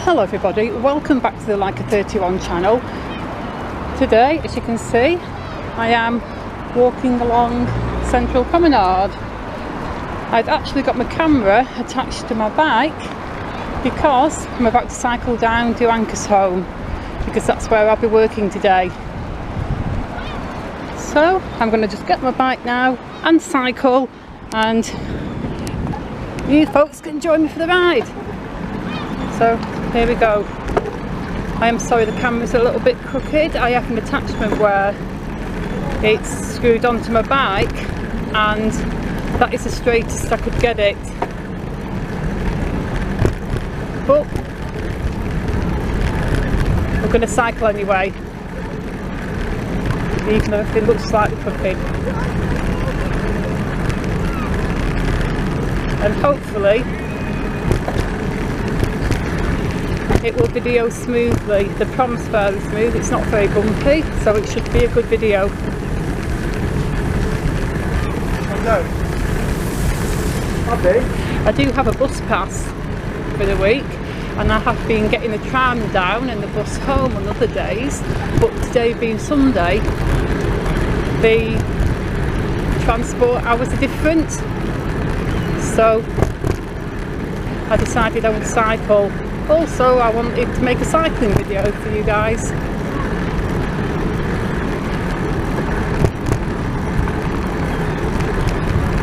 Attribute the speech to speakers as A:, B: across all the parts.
A: Hello everybody, welcome back to the Like a 31 channel. Today, as you can see, I am walking along Central Promenade. I've actually got my camera attached to my bike because I'm about to cycle down to Anchorsholme, because that's where I'll be working today. So I'm going to just get my bike now and cycle, and you folks can join me for the ride. So here we go. I am sorry the camera's a little bit crooked. I have an attachment where it's screwed onto my bike and that is the straightest I could get it. But we're going to cycle anyway, even though it looks slightly crooked. And hopefully it will video smoothly. The prom's fairly smooth, it's not very bumpy, so it should be a good video. I do have a bus pass for the week, and I have been getting the tram down and the bus home on other days, but today being Sunday, the transport hours are different, so I decided I would cycle. Also, I wanted to make a cycling video for you guys.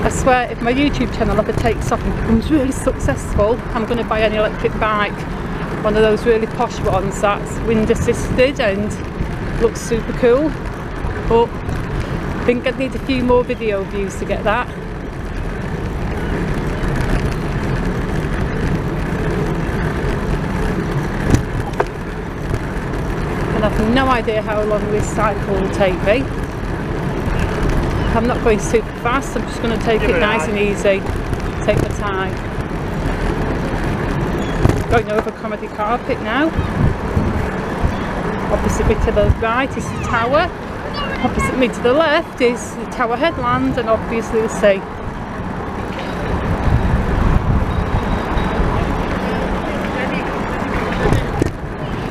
A: I swear, if my YouTube channel ever takes off and becomes really successful, I'm going to buy an electric bike. One of those really posh ones that's wind assisted and looks super cool. But I think I'd need a few more video views to get that. I have no idea how long this cycle will take me. I'm not going super fast, I'm just going to take it nice and easy, take my time. Going over Comedy Carpet now. Opposite me to the right is the tower, opposite me to the left is the Tower headland and obviously the sea.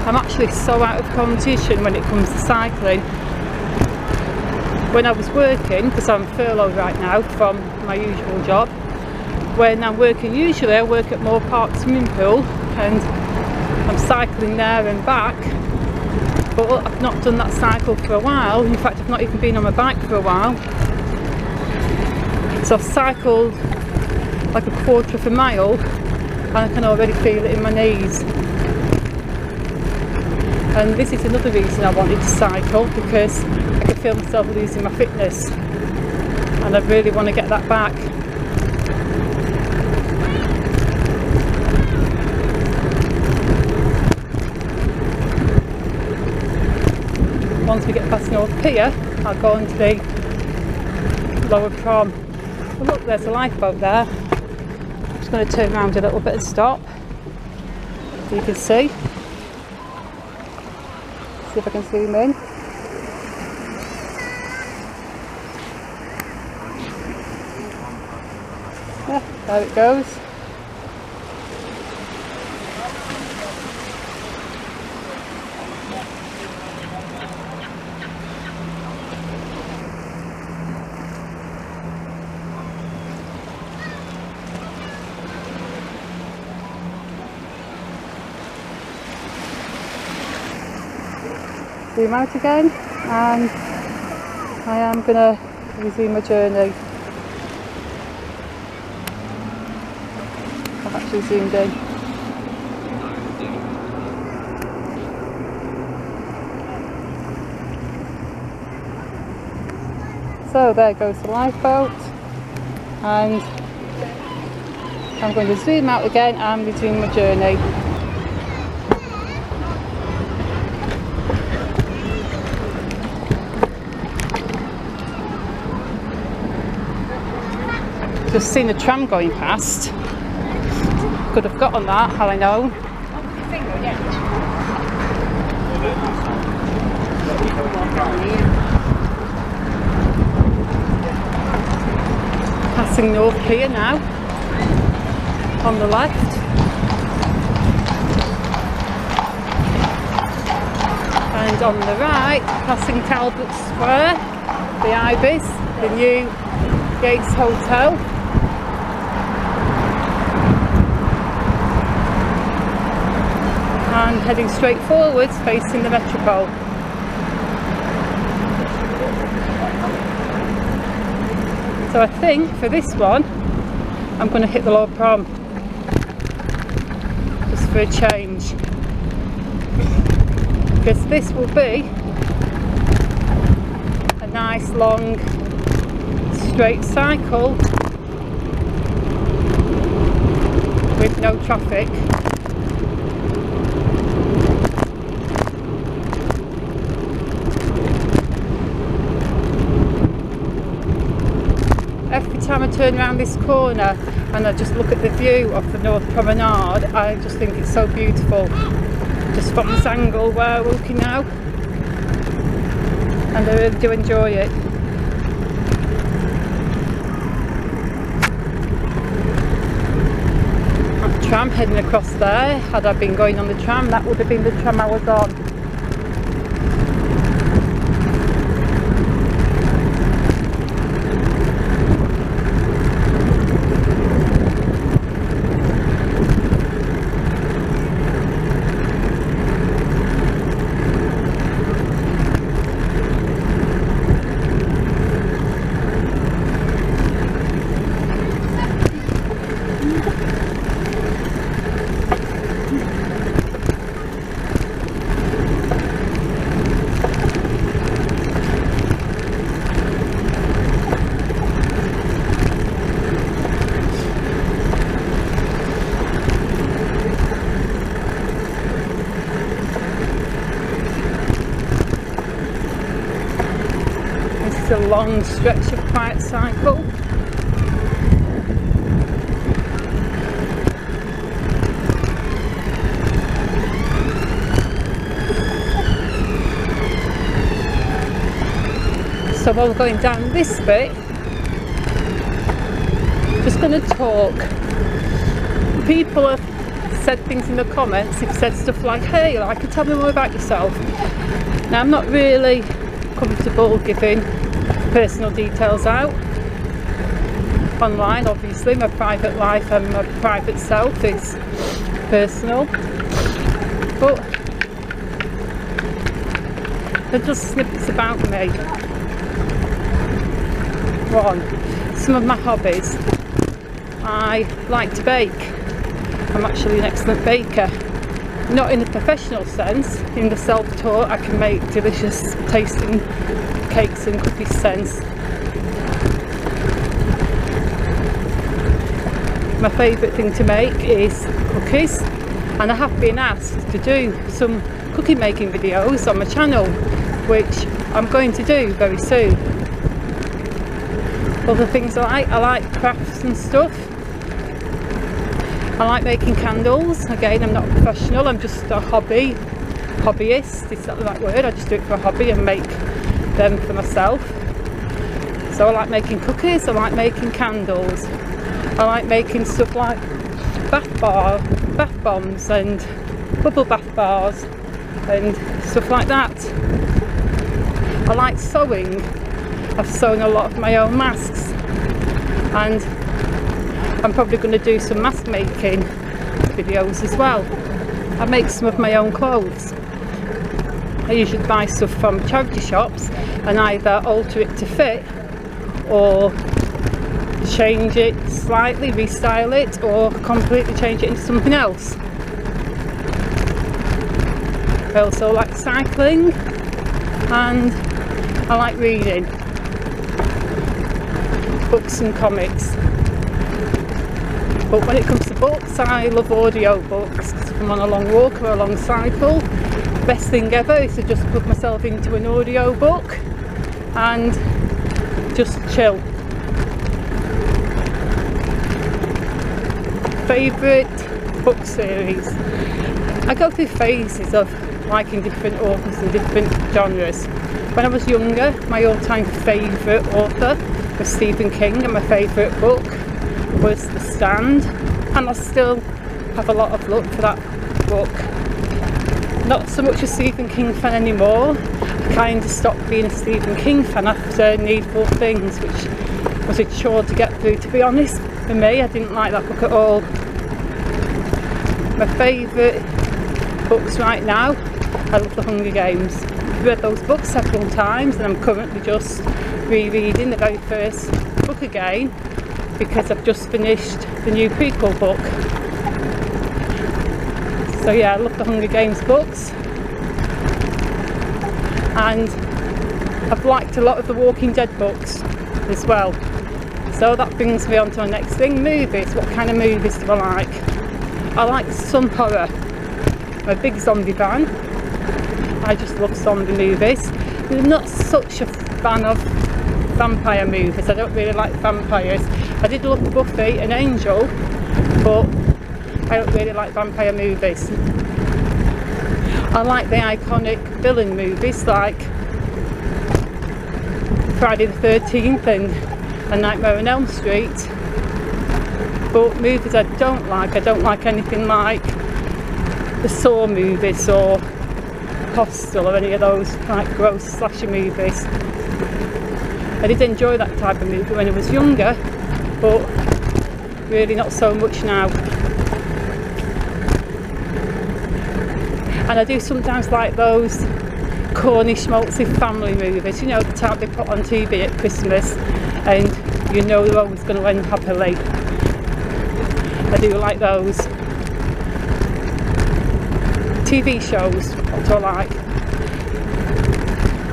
A: I'm actually so out of competition when it comes to cycling. When I was working, because I'm furloughed right now from my usual job, when I'm working, usually I work at Moor Park swimming pool and I'm cycling there and back, but I've not done that cycle for a while. In fact, I've not even been on my bike for a while. So I've cycled like a quarter of a mile and I can already feel it in my knees. And this is another reason I wanted to cycle, because I can feel myself losing my fitness and I really want to get that back. Once we get past North Pier, I'll go on to the lower prom. Oh, look, there's a lifeboat there. I'm just going to turn around a little bit and stop, so you can see. See if I can zoom in. Yeah, there it goes. Zoom out again, and I am going to resume my journey. I've actually zoomed in. So there goes the lifeboat, and I'm going to zoom out again and resume my journey. Just seen a tram going past. Could have got on that had I known. Passing North Pier now, on the left. and on the right, passing Talbot Square, the Ibis, the new Yates Hotel. And heading straight forwards, facing the Metropole. So I think for this one, I'm going to hit the Lord Prom, just for a change, because this will be a nice long straight cycle with no traffic. Every time I turn around this corner and I just look at the view of the North Promenade, I just think it's so beautiful, just from this angle where we're looking now, and I really do enjoy it. That tram heading across there, had I been going on the tram, that would have been the tram I was on. A long stretch of quiet cycle. So while we're going down this bit, just going to talk. People have said things in the comments, they've said stuff like, hey, like, tell me more about yourself. Now, I'm not really comfortable giving personal details out online. Obviously my private life and my private self is personal, but they're just snippets about me. One, some of my hobbies. I like to bake. I'm actually an excellent baker, not in a professional sense, in the self-taught I can make delicious tasting cakes and cookies sense. My favourite thing to make is cookies, and I have been asked to do some cookie making videos on my channel, which I'm going to do very soon. Other things I like crafts and stuff. I like making candles. Again, I'm not a professional, I'm just a hobbyist, is that the right word? I just do it for a hobby and make them for myself. So I like making cookies, I like making candles, I like making stuff like bath bombs and bubble bath bars and stuff like that. I like sewing. I've sewn a lot of my own masks, and I'm probably going to do some mask making videos as well. I make some of my own clothes. I usually buy stuff from charity shops and either alter it to fit or change it slightly, restyle it, or completely change it into something else. I also like cycling and I like reading books and comics. But when it comes to books, I love audio books. If I'm on a long walk or a long cycle, best thing ever is to just put myself into an audio book and just chill. Favourite book series? I go through phases of liking different authors and different genres. When I was younger, my all-time favourite author was Stephen King, and my favourite book was The Stand, and I still have a lot of love for that book. Not so much a Stephen King fan anymore. I kind of stopped being a Stephen King fan after Needful Things, which was a chore to get through, to be honest. For me, I didn't like that book at all. My favourite books right now, I love The Hunger Games. I've read those books several times, and I'm currently just rereading the very first book again because I've just finished the new prequel book. So yeah, I love The Hunger Games books, and I've liked a lot of the Walking Dead books as well. So that brings me on to my next thing, movies. What kind of movies do I like? I like some horror. I'm a big zombie fan. I just love zombie movies. I'm not such a fan of vampire movies. I don't really like vampires. I did love Buffy and Angel, but I don't really like vampire movies. I like the iconic villain movies like Friday the 13th and A Nightmare on Elm Street. But movies I don't like anything like the Saw movies or Hostel or any of those like gross slasher movies. I did enjoy that type of movie when I was younger, but really not so much now. And I do sometimes like those corny schmaltzy family movies, you know, the type they put on TV at Christmas and you know they're always going to end happily. I do like those. TV shows, what do I like?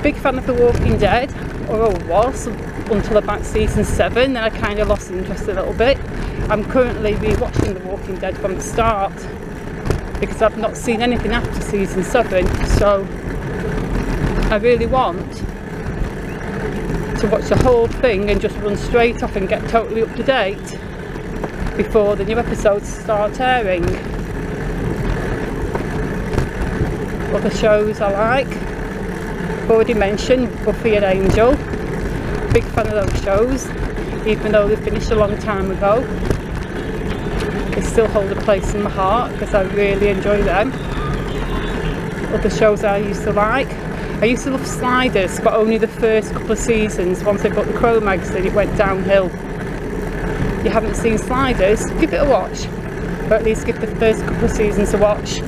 A: Big fan of The Walking Dead, or I was until about season 7, then I kind of lost interest a little bit. I'm currently rewatching The Walking Dead from the start because I've not seen anything after season 7, so I really want to watch the whole thing and just run straight off and get totally up to date before the new episodes start airing. Other shows I like, I've already mentioned Buffy and Angel. Big fan of those shows, even though they finished a long time ago. They still hold a place in my heart because I really enjoy them. Other shows I used to like, I used to love Sliders, but only the first couple of seasons. Once I got the Crow magazine, it went downhill. If you haven't seen Sliders, give it a watch, or at least give the first couple of seasons a watch.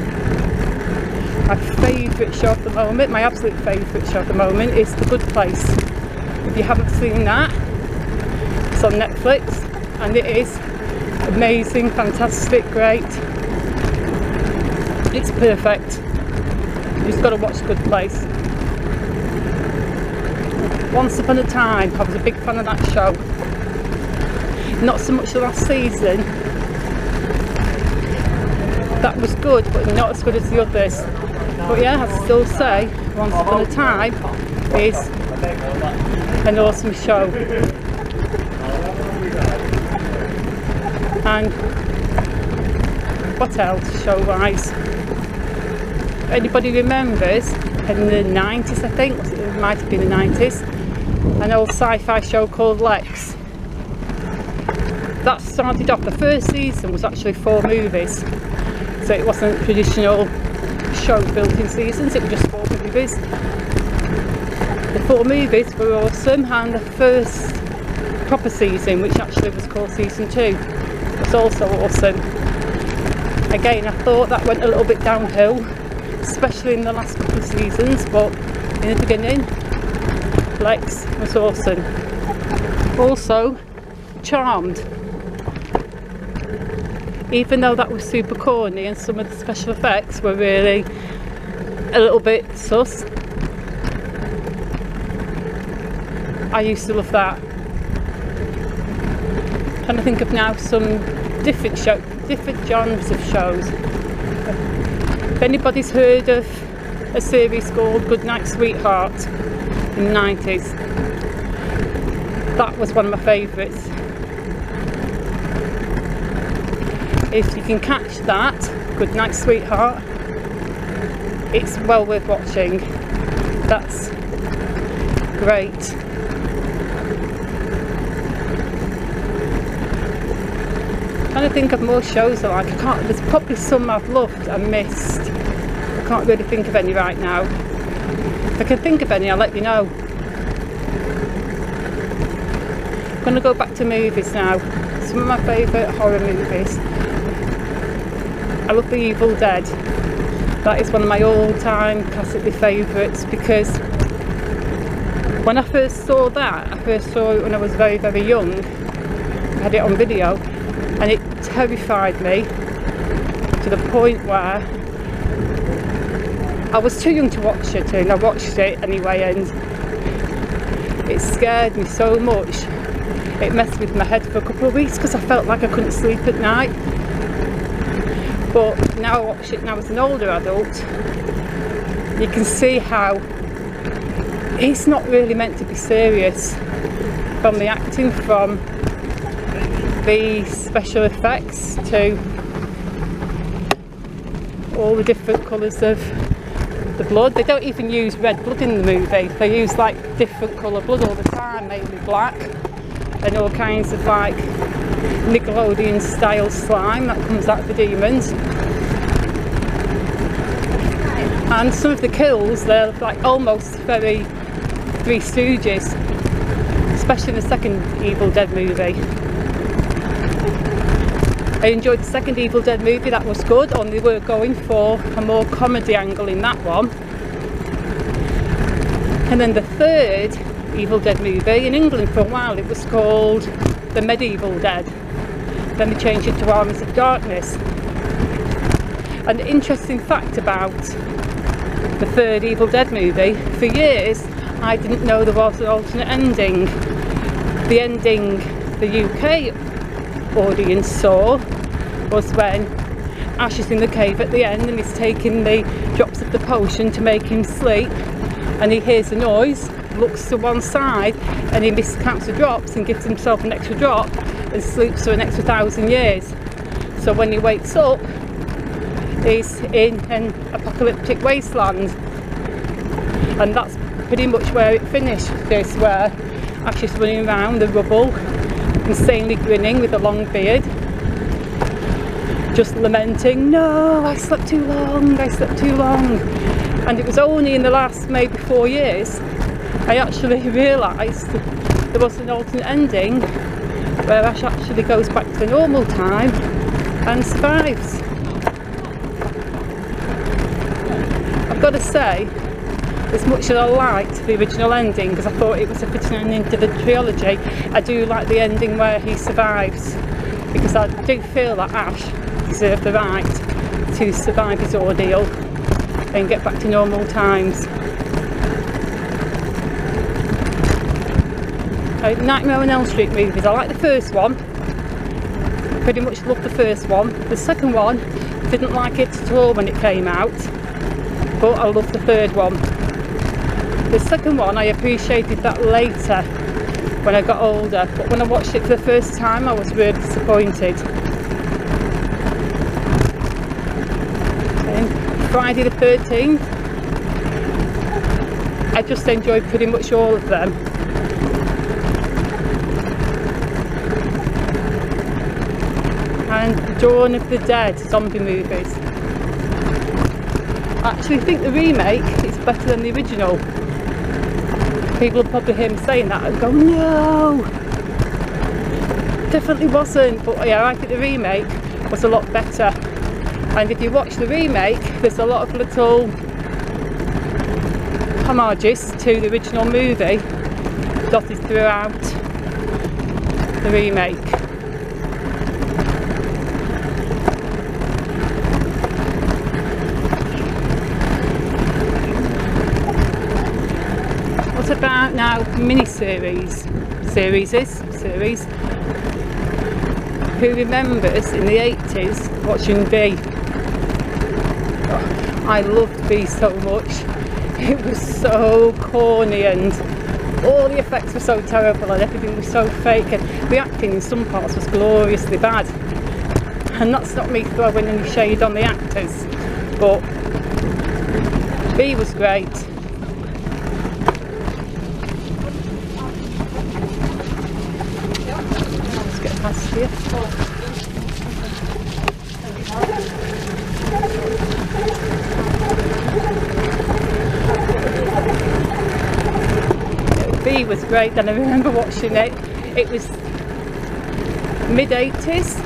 A: My favourite show at the moment, my absolute favourite show at the moment, is The Good Place. If you haven't seen that, it's on Netflix and it is amazing, fantastic, great. It's perfect. You just got to watch The Good Place. Once Upon a Time, I was a big fan of that show. Not so much the last season. That was good, but not as good as the others. But yeah, I'd still say Once Upon a Time is an awesome show. And what else show-wise? Anybody remembers in the 90s, I think, it might have been the 90s, an old sci-fi show called Lex. That started off, the first season was actually 4 movies, so it wasn't a traditional show built in seasons, it was just 4 movies. The 4 movies were awesome, and the first proper season, which actually was called season 2, was also awesome. Again, I thought that went a little bit downhill, especially in the last couple of seasons, but in the beginning, Lex was awesome. Also, Charmed. Even though that was super corny and some of the special effects were really a little bit sus, I used to love that. I'm trying to think of now some different genres of shows. If anybody's heard of a series called Goodnight Sweetheart in the 90s, that was one of my favourites. If you can catch that, Goodnight Sweetheart, it's well worth watching. That's great. I'm trying to think of more shows I like. There's probably some I've loved and missed. can't really think of any right now. If I can think of any, I'll let you know. I'm going to go back to movies now. Some of my favourite horror movies. I love The Evil Dead. That is one of my all-time classically favourites, because when I first saw that, I first saw it when I was very, very young. I had it on video and it terrified me to the point where I was too young to watch it, and I watched it anyway, and it scared me so much. It messed with my head for a couple of weeks because I felt like I couldn't sleep at night. But now I watch it now as an older adult, you can see how it's not really meant to be serious, from the acting, from the special effects, to all the different colours of the blood. They don't even use red blood in the movie, they use like different colour blood all the time, mainly black, and all kinds of like Nickelodeon style slime that comes out of the demons. And some of the kills, they're like almost very Three Stooges, especially in the second Evil Dead movie. I enjoyed the second Evil Dead movie, that was good, only they were going for a more comedy angle in that one. And then the third Evil Dead movie, in England for a while it was called The Medieval Dead. Then they changed it to Armies of Darkness. An interesting fact about the third Evil Dead movie, for years I didn't know there was an alternate ending. The ending the UK audience saw was when Ash is in the cave at the end and he's taking the drops of the potion to make him sleep, and he hears a noise, looks to one side, and he miscounts the drops and gives himself an extra drop and sleeps for an extra 1,000 years. So when he wakes up, he's in an apocalyptic wasteland, and that's pretty much where it finished. This where Ash is running around the rubble, insanely grinning with a long beard, just lamenting, "No, I slept too long, I slept too long." And it was only in the last maybe 4 years I actually realised there was an alternate ending where Ash actually goes back to normal time and survives. I've got to say, as much as I liked the original ending, because I thought it was a fitting ending to the trilogy, I do like the ending where he survives, because I do feel that Ash deserved the right to survive his ordeal and get back to normal times. Nightmare on Elm Street movies, I like the first one, pretty much loved the first one. The second one, didn't like it at all when it came out, but I loved the third one. The second one I appreciated that later when I got older, but when I watched it for the first time I was really disappointed. And Friday the 13th, I just enjoyed pretty much all of them. And Dawn of the Dead zombie movies. I actually think the remake is better than the original. People will probably hear me saying that and go, "No, definitely wasn't." But yeah, I think the remake was a lot better. And if you watch the remake, there's a lot of little homages to the original movie dotted throughout the remake. What about now mini-series? Series. Who remembers in the 80s watching V? Oh, I loved V so much. It was so corny and all the effects were so terrible and everything was so fake, and the acting in some parts was gloriously bad. And that's not me throwing any shade on the actors, but V was great. Past here. great. Then I remember watching it. It was mid-80s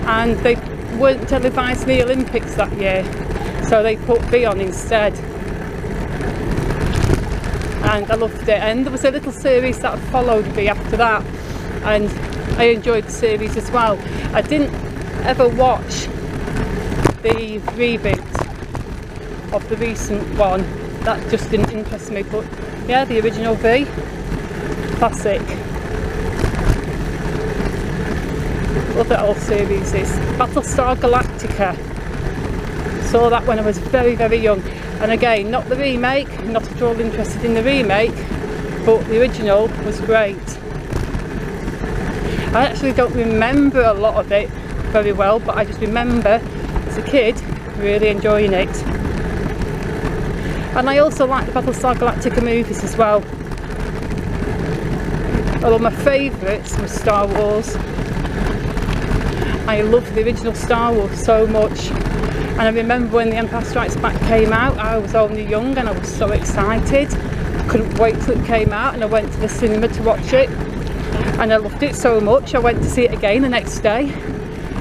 A: and they weren't televising the Olympics that year, so they put V on instead, and I loved it. And there was a little series that followed V after that, and I enjoyed the series as well. I didn't ever watch the reboot of the recent one, that just didn't interest me, but yeah, the original V, classic. Other old series is Battlestar Galactica. Saw that when I was very, very young, and again, not the remake, not at all interested in the remake, but the original was great. I actually don't remember a lot of it very well, but I just remember as a kid really enjoying it. And I also like the Battlestar Galactica movies as well. Although my favourites were Star Wars. I loved the original Star Wars so much, and I remember when The Empire Strikes Back came out, I was only young and I was so excited. I couldn't wait till it came out, and I went to the cinema to watch it, and I loved it so much I went to see it again the next day,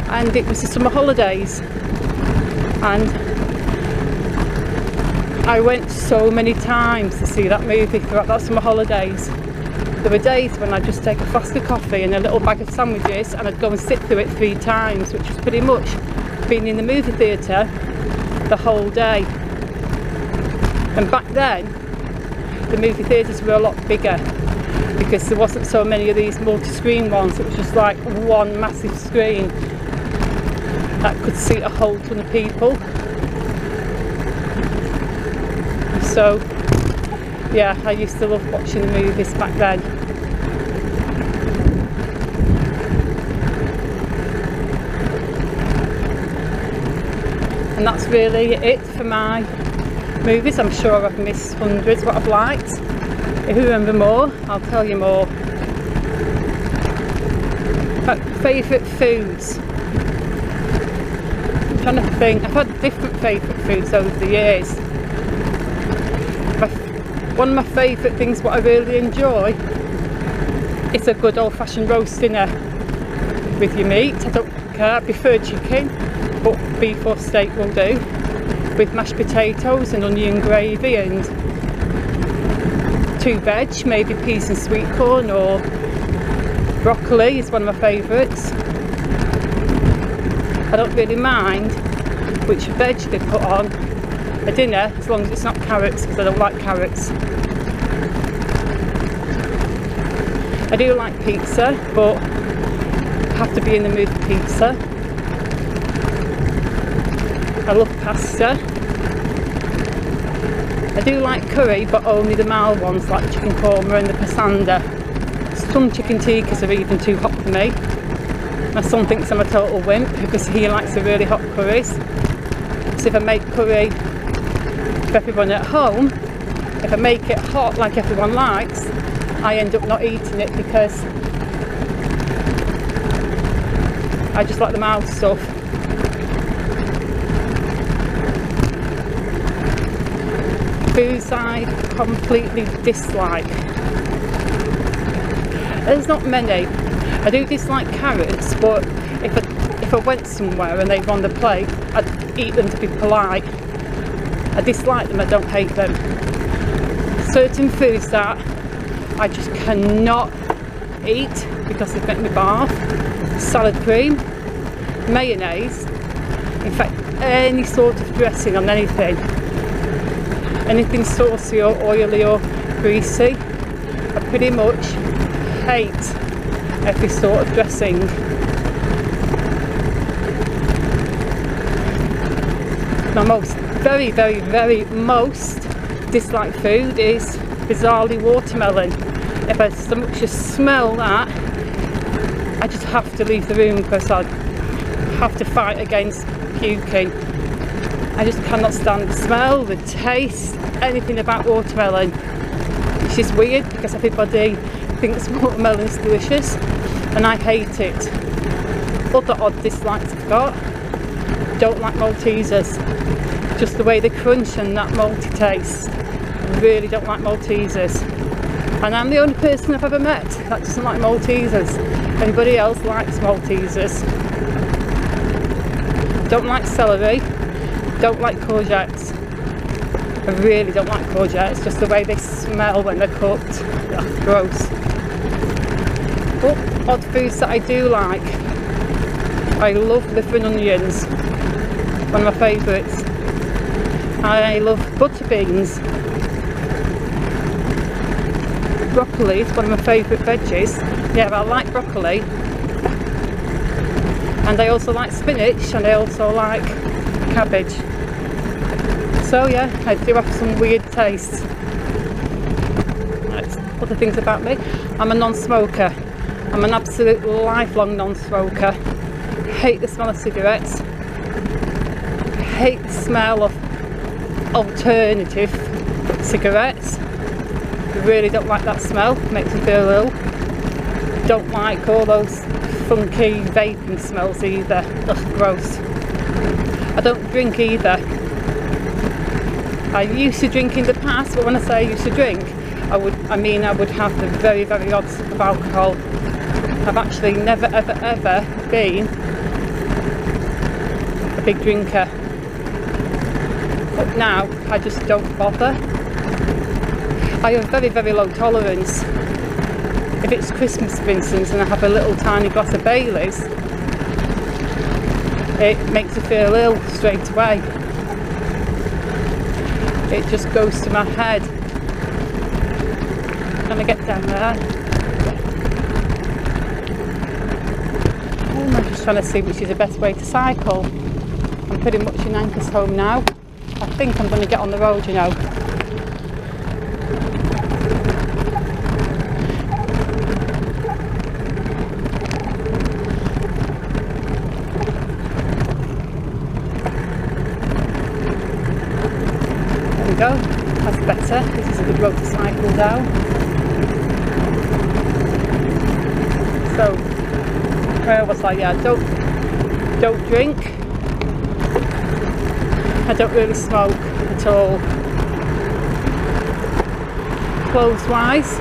A: and it was the summer holidays, and I went so many times to see that movie throughout that summer holidays. There were days when I'd just take a flask of coffee and a little bag of sandwiches and I'd go and sit through it 3 times, which was pretty much being in the movie theatre the whole day. And back then, the movie theatres were a lot bigger because there wasn't so many of these multi-screen ones. It was just like one massive screen that could seat a whole ton of people. So yeah, I used to love watching the movies back then. And that's really it for my movies. I'm sure I've missed hundreds what I've liked. If you remember more, I'll tell you more. But favourite foods. I'm trying to think. I've had different favourite foods over the years. One of my favourite things, what I really enjoy, is a good old-fashioned roast dinner with your meat. I don't care, I prefer chicken, but beef or steak will do, with mashed potatoes and onion gravy and 2 veg, maybe peas and sweet corn, or broccoli is one of my favourites. I don't really mind which veg they put on a dinner, as long as it's not carrots, because I don't like carrots. I do like pizza, but I have to be in the mood for pizza. I love pasta. I do like curry, but only the mild ones like chicken korma and the pasanda. Some chicken tikkas are even too hot for me. My son thinks I'm a total wimp because he likes the really hot curries. So if I make curry for everyone at home, if I make it hot like everyone likes, I end up not eating it because I just like the mild stuff. Foods I completely dislike. There's not many. I do dislike carrots, but if I went somewhere and they were on the plate, I'd eat them to be polite. I dislike them, I don't hate them. Certain foods that I just cannot eat because they make me barf. Salad cream, mayonnaise, in fact any sort of dressing on anything. Anything saucy or oily or greasy, I pretty much hate every sort of dressing. My very most disliked food is bizarrely watermelon. If I so much as smell that, I just have to leave the room because I have to fight against puking. I just cannot stand the smell, the taste, anything about watermelon. Which is weird because everybody thinks watermelon's delicious and I hate it. Other odd dislikes I've got, don't like Maltesers. Just the way they crunch and that malty taste. I really don't like Maltesers. And I'm the only person I've ever met that doesn't like Maltesers. Everybody else likes Maltesers. Don't like celery, don't like courgettes. I really don't like courgettes, just the way they smell when they're cooked. Ugh, gross. But odd foods that I do like. I love liver and onions, one of my favourites. I love butter beans. Broccoli is one of my favourite veggies. Yeah, I like broccoli. And I also like spinach, and I also like cabbage. So yeah, I do have some weird tastes. Right, other things about me. I'm a non-smoker. I'm an absolute lifelong non-smoker. Hate the smell of cigarettes. Hate the smell of alternative cigarettes. Really don't like that smell. Makes me feel ill. Don't like all those funky vaping smells either. Ugh, gross. I don't drink either. I used to drink in the past, but when I say I used to drink, I would have the very, very odds of alcohol. I've actually never, ever, ever been a big drinker. But now, I just don't bother. I have very, very low tolerance. If it's Christmas, for instance, and I have a little tiny glass of Baileys, it makes me feel ill straight away. It just goes to my head. Can I get down there? Oh, I'm just trying to see which is the best way to cycle. I'm pretty much in Anchorsholme now. I think I'm going to get on the road, you know. Go. That's better. This is a good road to cycle down. So, where was I? Yeah, don't drink. I don't really smoke at all. Clothes wise,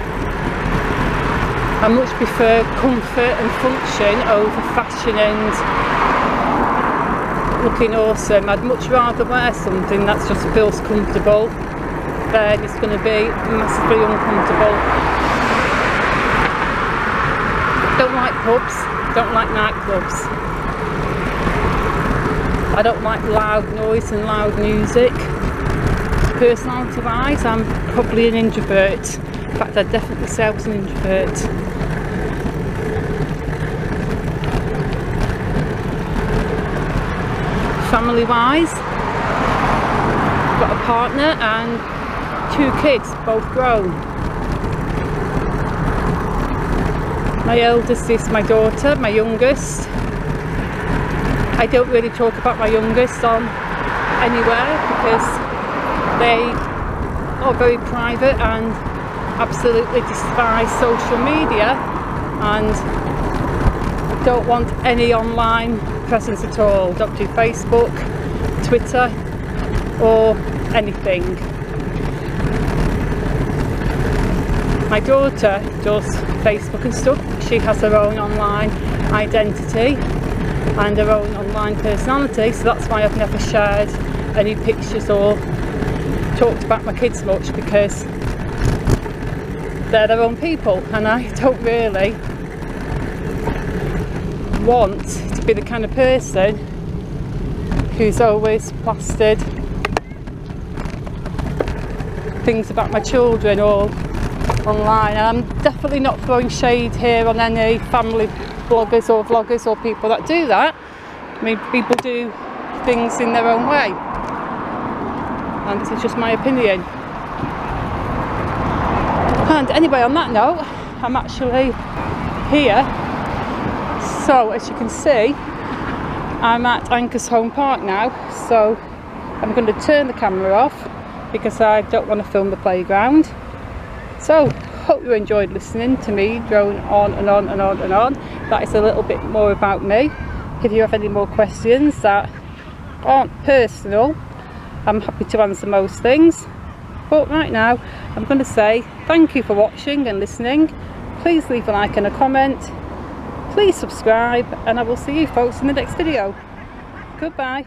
A: I much prefer comfort and function over fashion and looking awesome. I'd much rather wear something that just feels comfortable than it's going to be massively uncomfortable. Don't like pubs, don't like nightclubs. I don't like loud noise and loud music. Personality wise, I'm probably an introvert. In fact, I'd definitely say I was an introvert. Family wise, I've got a partner and 2 kids, both grown. My eldest is my daughter, my youngest. I don't really talk about my youngest on anywhere because they are very private and absolutely despise social media and don't want any online presence at all. Don't do Facebook, Twitter or anything. My daughter does Facebook and stuff. She has her own online identity and her own online personality, so that's why I've never shared any pictures or talked about my kids much, because they're their own people and I don't really want to be the kind of person who's always plastered things about my children all online. And I'm definitely not throwing shade here on any family bloggers or vloggers or people that do that. I mean, people do things in their own way and this is just my opinion. And anyway, on that note, I'm actually here. So as you can see, I'm at Anchorsholme Park now, so I'm going to turn the camera off because I don't want to film the playground. So hope you enjoyed listening to me drone on and on and on and on. That is a little bit more about me. If you have any more questions that aren't personal, I'm happy to answer most things. But right now I'm going to say thank you for watching and listening. Please leave a like and a comment, please subscribe, and I will see you folks in the next video. Goodbye.